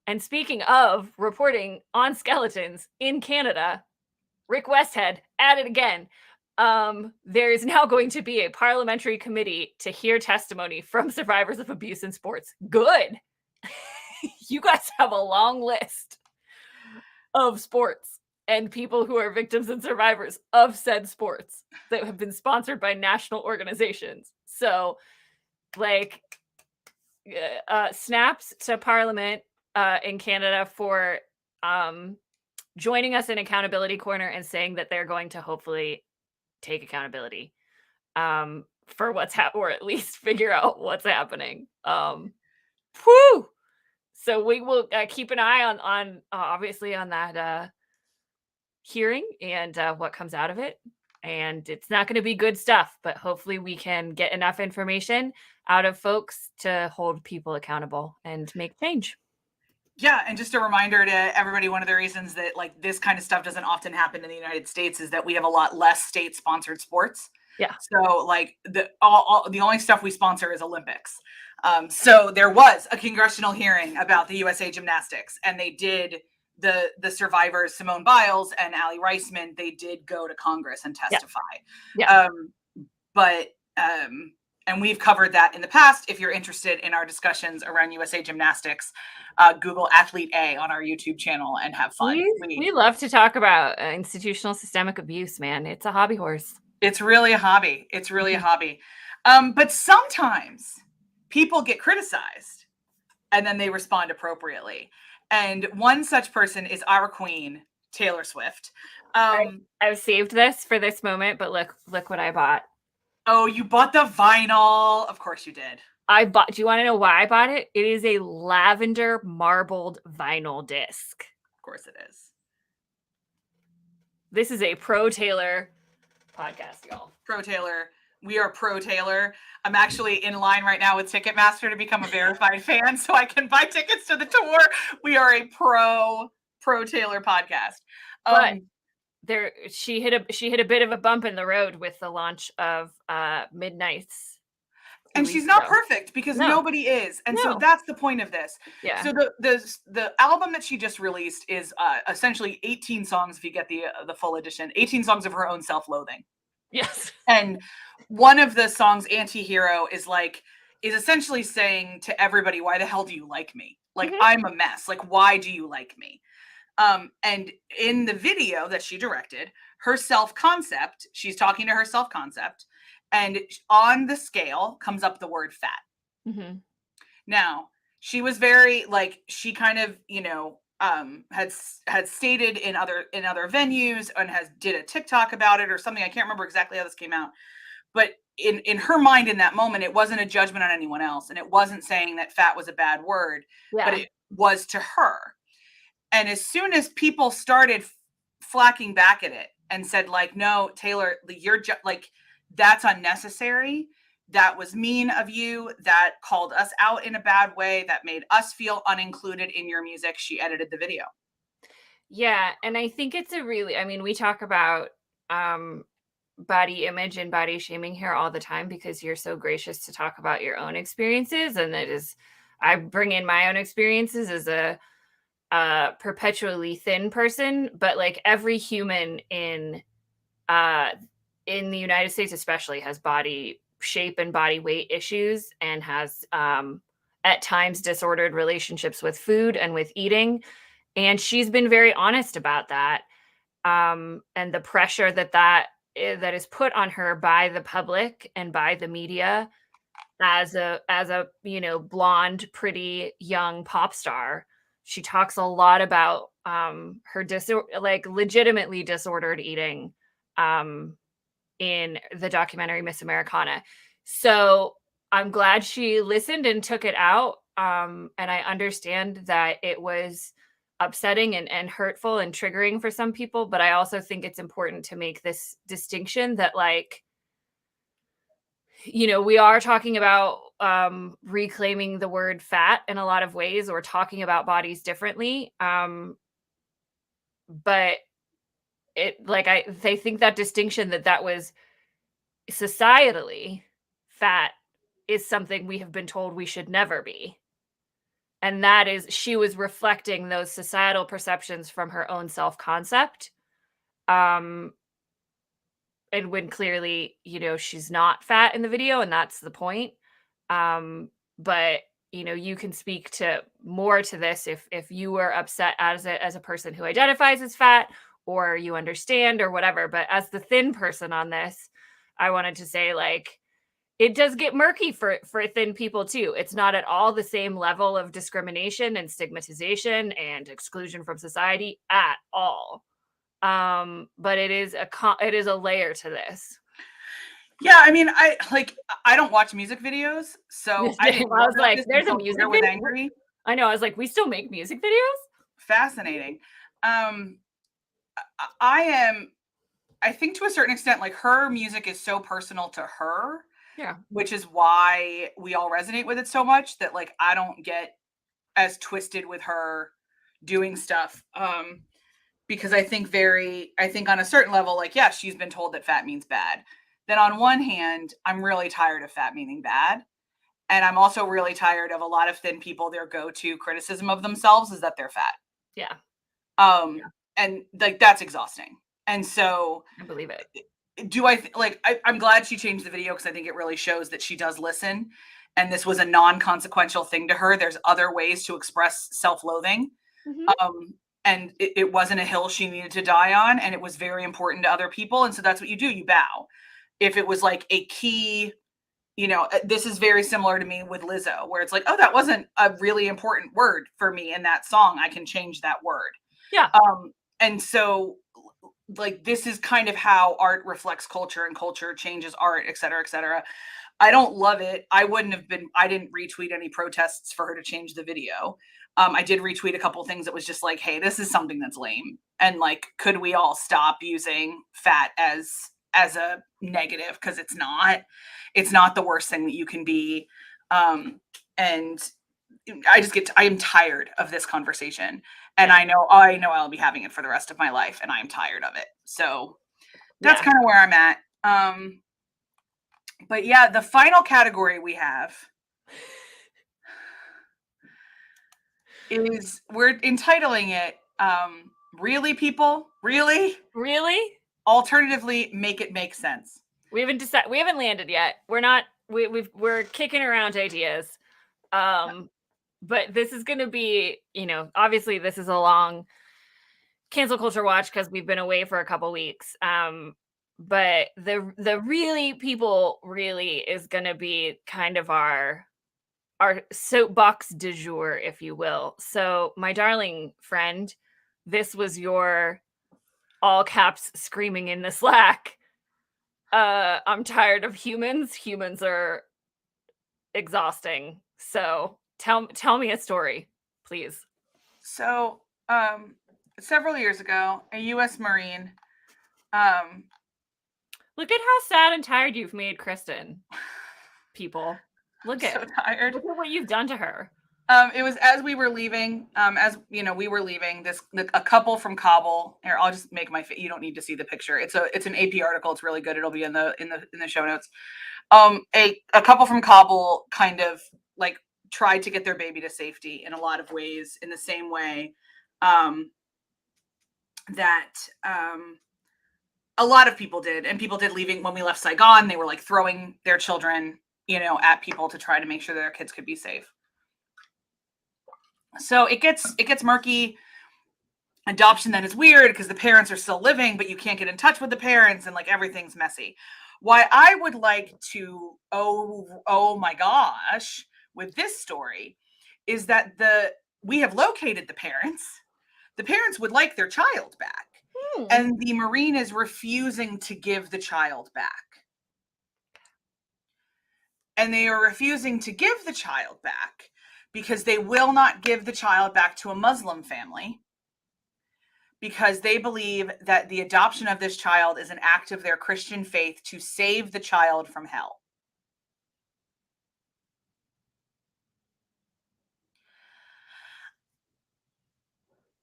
And speaking of reporting on skeletons in Canada, Rick Westhead at it again. There is now going to be a parliamentary committee to hear testimony from survivors of abuse in sports. Good. You guys have a long list of sports and people who are victims and survivors of said sports that have been sponsored by national organizations. So, like, snaps to Parliament in Canada for joining us in Accountability Corner and saying that they're going to hopefully take accountability for what's happening, or at least figure out what's happening. Whew! So we will keep an eye on obviously on that hearing and what comes out of it. And it's not going to be good stuff, but hopefully we can get enough information out of folks to hold people accountable and make change. Yeah, and just a reminder to everybody, one of the reasons that like this kind of stuff doesn't often happen in the United States is that we have a lot less state-sponsored sports. Yeah. So like the only stuff we sponsor is Olympics. So there was a congressional hearing about the USA Gymnastics, and they did the survivors, Simone Biles and Ali Reisman, they did go to Congress and testify. Yeah. And we've covered that in the past. If you're interested in our discussions around USA Gymnastics, Google Athlete A on our YouTube channel and have fun. We love to talk about institutional systemic abuse, man. It's a hobby horse. It's really a hobby. It's really a hobby. But sometimes people get criticized and then they respond appropriately. And one such person is our queen, Taylor Swift. I've saved this for this moment, but look what I bought. Oh, you bought the vinyl. Of course you did. Do you want to know why I bought it? It is a lavender marbled vinyl disc. Of course it is. This is a pro Taylor podcast, y'all. Pro Taylor. We are pro Taylor. I'm actually in line right now with Ticketmaster to become a verified fan so I can buy tickets to the tour. We are a pro Taylor podcast. But she hit a bit of a bump in the road with the launch of Midnight's. And she's not perfect because nobody is. And so that's the point of this. Yeah. So the album that she just released is essentially 18 songs, if you get the full edition, 18 songs of her own self-loathing. Yes. And one of the songs, Anti-Hero, is essentially saying to everybody, why the hell do you like me? Like, I'm a mess. Like, why do you like me? And in the video that she directed, her self-concept, she's talking to her self-concept, and on the scale comes up the word fat. Mm-hmm. Now, she was very, she kind of, had stated in other venues and did a TikTok about it or something. I can't remember exactly how this came out. But in her mind in that moment, it wasn't a judgment on anyone else. And it wasn't saying that fat was a bad word, but it was to her. And as soon as people started flacking back at it and said, no, Taylor, you're that's unnecessary. That was mean of you. That called us out in a bad way. That made us feel unincluded in your music. She edited the video. Yeah. And I think it's we talk about body image and body shaming here all the time because you're so gracious to talk about your own experiences. And I bring in my own experiences as a perpetually thin person, but every human in the United States especially has body shape and body weight issues and has at times disordered relationships with food and with eating. And she's been very honest about that. And the pressure that is put on her by the public and by the media as a blonde, pretty young pop star. She talks a lot about her legitimately disordered eating in the documentary Miss Americana. So I'm glad she listened and took it out. And I understand that it was upsetting and hurtful and triggering for some people, but I also think it's important to make this distinction that we are talking about reclaiming the word fat in a lot of ways or talking about bodies differently. But they think that distinction that was societally fat is something we have been told we should never be. And that is, she was reflecting those societal perceptions from her own self-concept. And when clearly, she's not fat in the video, and that's the point. But you can speak to more to this if you were upset as a person who identifies as fat, or you understand or whatever. But as the thin person on this, I wanted to say it does get murky for thin people too. It's not at all the same level of discrimination and stigmatization and exclusion from society at all. But it is a layer to this. Yeah, I don't watch music videos, so I was like, there's a music video. Angry. I know. I was like, we still make music videos? Fascinating. I think to a certain extent, her music is so personal to her. Yeah. Which is why we all resonate with it so much that I don't get as twisted with her doing stuff. Because I think on a certain level, she's been told that fat means bad. Then on one hand, I'm really tired of fat meaning bad. And I'm also really tired of a lot of thin people, their go-to criticism of themselves is that they're fat. Yeah. And that's exhausting. And so I believe it. I'm glad she changed the video because I think it really shows that she does listen. And this was a non-consequential thing to her. There's other ways to express self-loathing. Mm-hmm. And it wasn't a hill she needed to die on. And it was very important to other people. And so that's what you do. You bow. If it was a key, this is very similar to me with Lizzo, where it's oh, that wasn't a really important word for me in that song. I can change that word. Yeah. And so like, this is kind of how art reflects culture and culture changes art, et cetera, et cetera. I don't love it. I didn't retweet any protests for her to change the video. I did retweet a couple things that was just like, hey, this is something that's lame. And like, could we all stop using fat as a negative? Because it's not the worst thing that you can be. And I am tired of this conversation. And I know I'll be having it for the rest of my life, and I'm tired of it. So that's kind of where I'm at. But yeah, the final category we have is, we're entitling it really, people? Really? Really? Alternatively, make it make sense. We haven't landed yet. We're kicking around ideas. But this is going to be, obviously this is a long cancel culture watch because we've been away for a couple weeks. But the really people really is going to be kind of our soapbox du jour, if you will. So, my darling friend, this was your all caps screaming in the Slack. I'm tired of humans. Humans are exhausting. So tell me a story, please. So, several years ago, a U.S. Marine. Look at how sad and tired you've made Kristen. People, look at so tired. Look at what you've done to her. It was as we were leaving. We were leaving. A couple from Kabul. Here, I'll just make you don't need to see the picture. It's an AP article. It's really good. It'll be in the show notes. A couple from Kabul kind of like tried to get their baby to safety in a lot of ways, in the same way that a lot of people did, and people did leaving when we left Saigon. They were like throwing their children, at people to try to make sure that their kids could be safe. So it gets murky. Adoption then is weird because the parents are still living, but you can't get in touch with the parents, and like everything's messy. Why I would like to, oh my gosh, with this story is that we have located the parents. The parents would like their child back. And the Marine is refusing to give the child back. And they are refusing to give the child back because they will not give the child back to a Muslim family, because they believe that the adoption of this child is an act of their Christian faith to save the child from hell.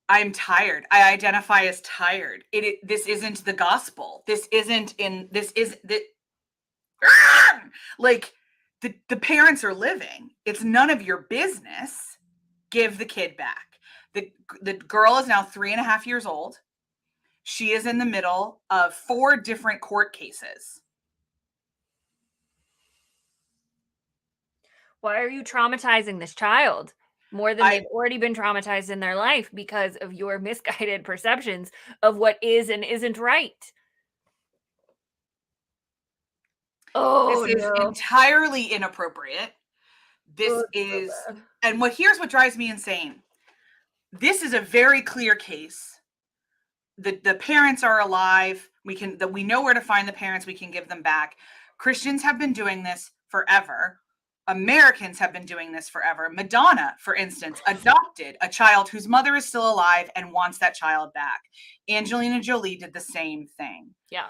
I'm tired. I identify as tired. This isn't the gospel. Like, the parents are living. It's none of your business. Give the kid back. The girl is now 3.5 years old. She is in the middle of 4 different court cases. Why are you traumatizing this child more than they've already been traumatized in their life because of your misguided perceptions of what is and isn't right? Oh, this is entirely inappropriate. This is, and here's what drives me insane. This is a very clear case. The parents are alive. We know where to find the parents. We can give them back. Christians have been doing this forever. Americans have been doing this forever. Madonna, for instance, adopted a child whose mother is still alive and wants that child back. Angelina Jolie did the same thing. Yeah.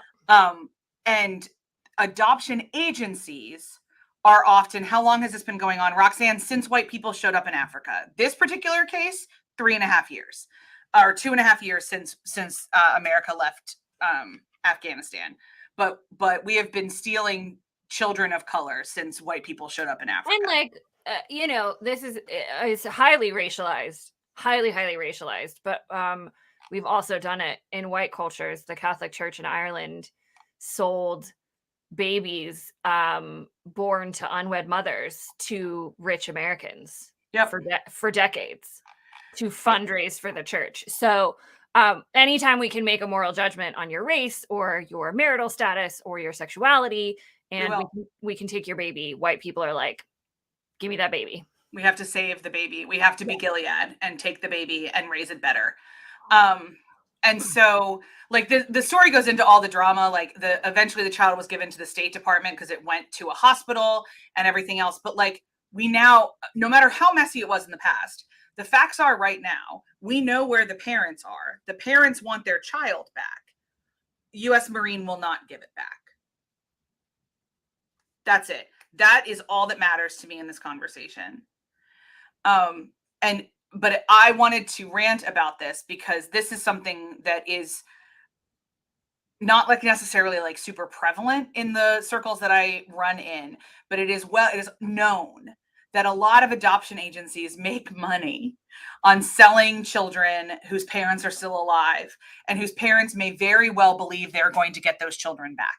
And adoption agencies are often, how long has this been going on, Roxanne? Since white people showed up in Africa. This particular case, 3.5 years, or 2.5 years since America left Afghanistan. But we have been stealing children of color since white people showed up in Africa. And like, this is highly racialized, highly racialized. But we've also done it in white cultures. The Catholic Church in Ireland sold babies born to unwed mothers to rich Americans for decades to fundraise for the church. So anytime we can make a moral judgment on your race or your marital status or your sexuality, and we can take your baby, white people are like, give me that baby. We have to save the baby. We have to be Gilead and take the baby and raise it better. And so, like, the story goes into all the drama. Like, eventually the child was given to the State Department because it went to a hospital and everything else. But like, we now, no matter how messy it was in the past, the facts are right now, we know where the parents are. The parents want their child back. U.S. Marine will not give it back. That's it. That is all that matters to me in this conversation. But I wanted to rant about this because this is something that is not like necessarily like super prevalent in the circles that I run in, but it is known that a lot of adoption agencies make money on selling children whose parents are still alive and whose parents may very well believe they're going to get those children back.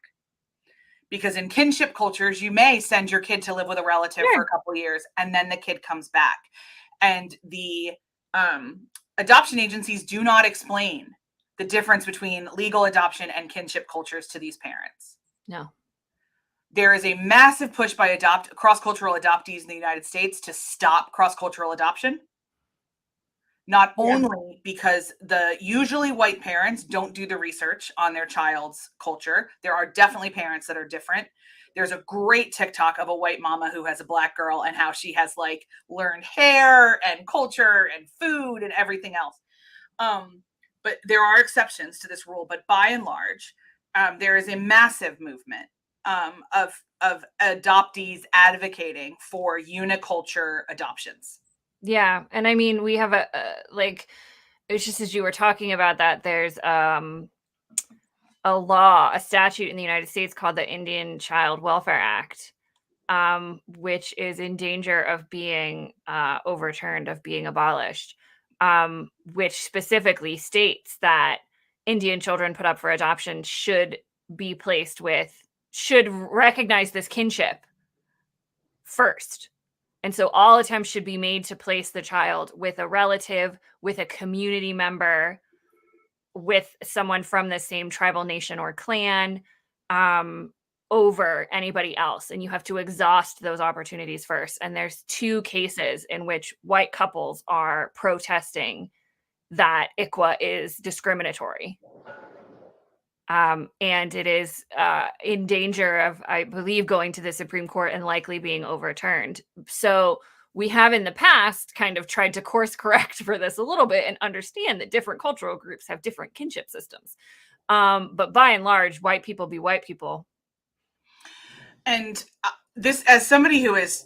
Because in kinship cultures, you may send your kid to live with a relative for a couple of years and then the kid comes back. And the adoption agencies do not explain the difference between legal adoption and kinship cultures to these parents. No. There is a massive push by cross-cultural adoptees in the United States to stop cross-cultural adoption. Not only because the usually white parents don't do the research on their child's culture. There are definitely parents that are different. There's a great TikTok of a white mama who has a black girl and how she has like learned hair and culture and food and everything else. But there are exceptions to this rule. But by and large, there is a massive movement of adoptees advocating for uniculture adoptions. Yeah. And I mean, we have like, it's just as you were talking about that, there's a statute in the United States called the Indian Child Welfare Act, which is in danger of being overturned, of being abolished, which specifically states that Indian children put up for adoption should recognize this kinship first. And so all attempts should be made to place the child with a relative, with a community member, with someone from the same tribal nation or clan, over anybody else. And you have to exhaust those opportunities first. And there's 2 cases in which white couples are protesting that ICWA is discriminatory. And it is in danger of, I believe, going to the Supreme Court and likely being overturned. So we have in the past kind of tried to course correct for this a little bit and understand that different cultural groups have different kinship systems. But by and large, white people be white people. And this, as somebody who is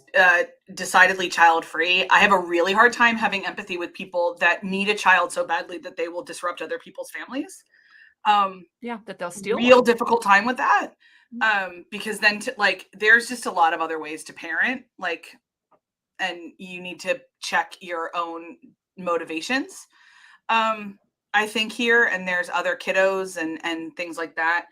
decidedly child-free, I have a really hard time having empathy with people that need a child so badly that they will disrupt other people's families. That they'll steal real difficult time with that. Because then there's just a lot of other ways to parent, and you need to check your own motivations. I think here, and there's other kiddos and things like that.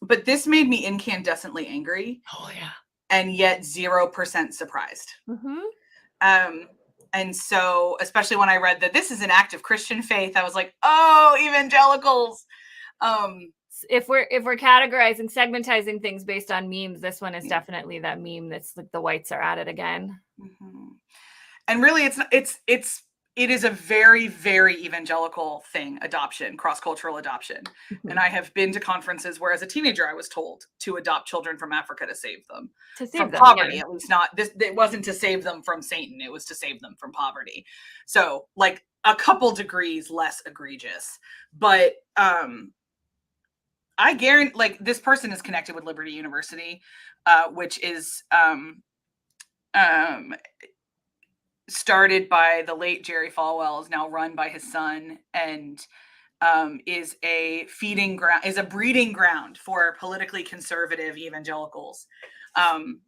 But this made me incandescently angry. Oh yeah. And yet 0% surprised. Mm-hmm. And so, especially when I read that this is an act of Christian faith, I was like, oh, evangelicals. If we're categorizing, segmentizing things based on memes, this one is definitely that meme that's like the whites are at it again. Mm-hmm. And really, it is a very, very evangelical thing, adoption, cross-cultural adoption. Mm-hmm. And I have been to conferences where as a teenager, I was told to adopt children from Africa to save them from poverty, at least not this. It wasn't to save them from Satan. It was to save them from poverty. So like a couple degrees less egregious, but, I guarantee this person is connected with Liberty University, which is, started by the late Jerry Falwell, is now run by his son, and is a breeding ground for politically conservative evangelicals. And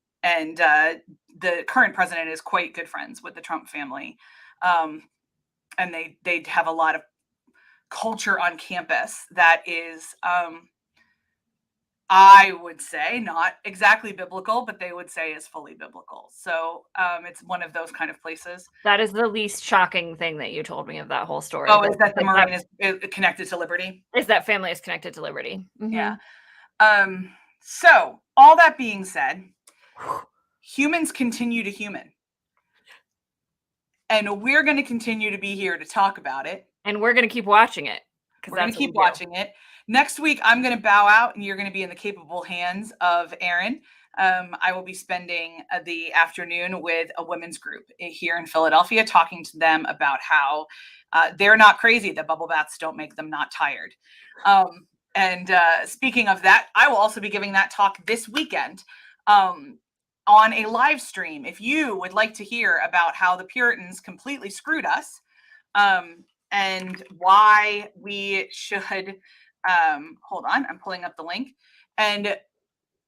the current president is quite good friends with the Trump family. And they have a lot of culture on campus that is, I would say, not exactly biblical, but they would say is fully biblical. So it's one of those kind of places. That is the least shocking thing that you told me of that whole story. Oh, is that the Marine is connected to Liberty? Is that family is connected to Liberty. Mm-hmm. Yeah. So all that being said, humans continue to human. And we're going to continue to be here to talk about it. And we're going to keep watching it. We're going to keep watching it. Next week, I'm going to bow out and you're going to be in the capable hands of Aaron. I will be spending the afternoon with a women's group here in Philadelphia, talking to them about how they're not crazy, that bubble baths don't make them not tired. And speaking of that, I will also be giving that talk this weekend on a live stream. If you would like to hear about how the Puritans completely screwed us, and why we should, hold on, I'm pulling up the link, and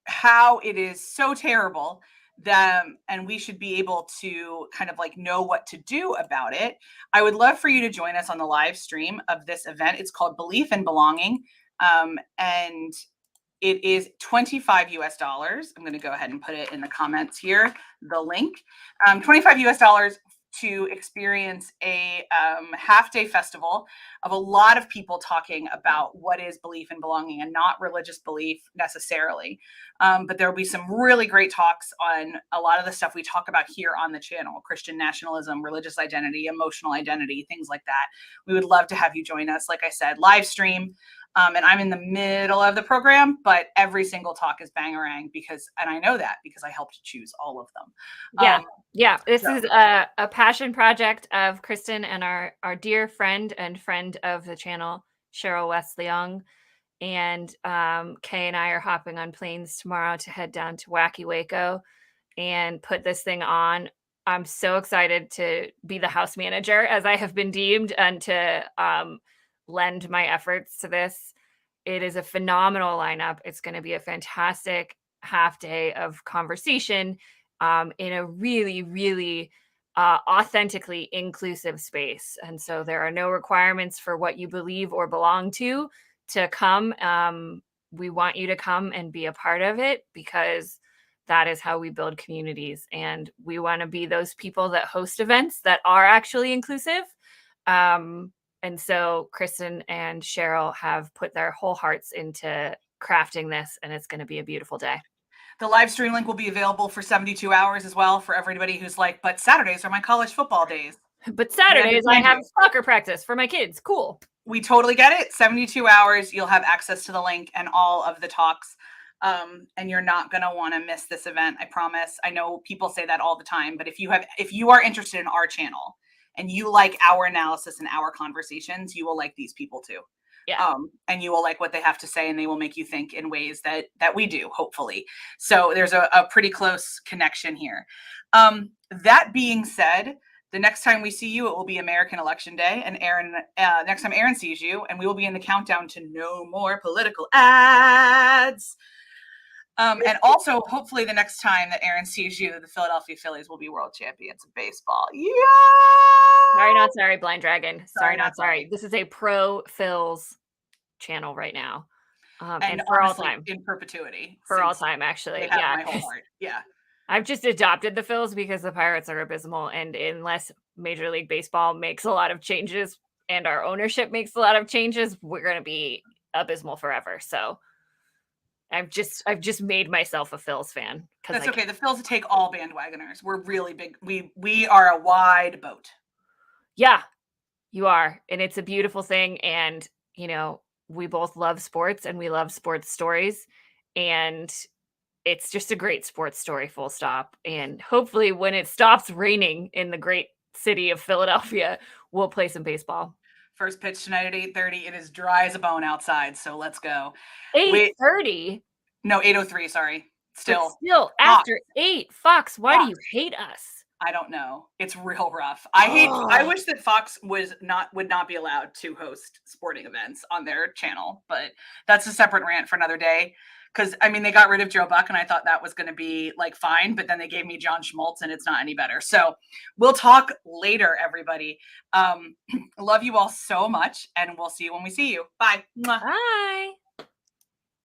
how it is so terrible that, and we should be able to kind of like know what to do about it. I would love for you to join us on the live stream of this event. It's called Belief and Belonging. And it is $25 US. I'm going to go ahead and put it in the comments here, the link. $25 US to experience a half-day festival of a lot of people talking about what is belief and belonging, and not religious belief necessarily. But there will be some really great talks on a lot of the stuff we talk about here on the channel: Christian nationalism, religious identity, emotional identity, things like that. We would love to have you join us. Like I said, live stream. And I'm in the middle of the program, but every single talk is bangarang and I know that because I helped choose all of them. This is a passion project of Kristen and our dear friend and friend of the channel, Cheryl Wesley Young. And Kay and I are hopping on planes tomorrow to head down to Wacky Waco and put this thing on. I'm so excited to be the house manager, as I have been deemed, and to lend my efforts to this. It is a phenomenal lineup. It's going to be a fantastic half day of conversation in a really, really authentically inclusive space. And so there are no requirements for what you believe or belong to come. We want you to come and be a part of it, because that is how we build communities. And we want to be those people that host events that are actually inclusive. And so Kristen and Cheryl have put their whole hearts into crafting this, and it's going to be a beautiful day. The live stream link will be available for 72 hours as well for everybody who's like, but Saturdays are my college football days. But Saturdays I have soccer practice for my kids. Cool. We totally get it. 72 hours, you'll have access to the link and all of the talks. And you're not going to want to miss this event. I promise. I know people say that all the time, but if you are interested in our channel and you like our analysis and our conversations, you will like these people too. Yeah. And you will like what they have to say, and they will make you think in ways that we do, hopefully. So there's a pretty close connection here. That being said, the next time we see you, it will be American Election Day, and Aaron, next time Aaron sees you, and we will be in the countdown to no more political ads. And also, hopefully, the next time that Aaron sees you, the Philadelphia Phillies will be world champions of baseball. Yeah. Sorry, not sorry, Blind Dragon. Sorry, not sorry. This is a pro Phils channel right now, and for all time, in perpetuity. For all time, actually. Yeah. My whole heart. Yeah. I've just adopted the Phils because the Pirates are abysmal, and unless Major League Baseball makes a lot of changes and our ownership makes a lot of changes, we're going to be abysmal forever. So I've just made myself a Phils fan. That's okay. The Phils take all bandwagoners. We're really big. We are a wide boat. Yeah, you are. And it's a beautiful thing. And, you know, we both love sports and we love sports stories. And it's just a great sports story, full stop. And hopefully when it stops raining in the great city of Philadelphia, we'll play some baseball. First pitch tonight at 8:30. It is dry as a bone outside, so let's go. 8:30? No, 8:03, sorry. Still after 8. Fox, why do you hate us? I don't know. It's real rough. I wish that Fox would not be allowed to host sporting events on their channel, but that's a separate rant for another day. Because, I mean, they got rid of Joe Buck, and I thought that was going to be, like, fine. But then they gave me John Schmaltz, and it's not any better. So we'll talk later, everybody. Love you all so much, and we'll see you when we see you. Bye. Bye.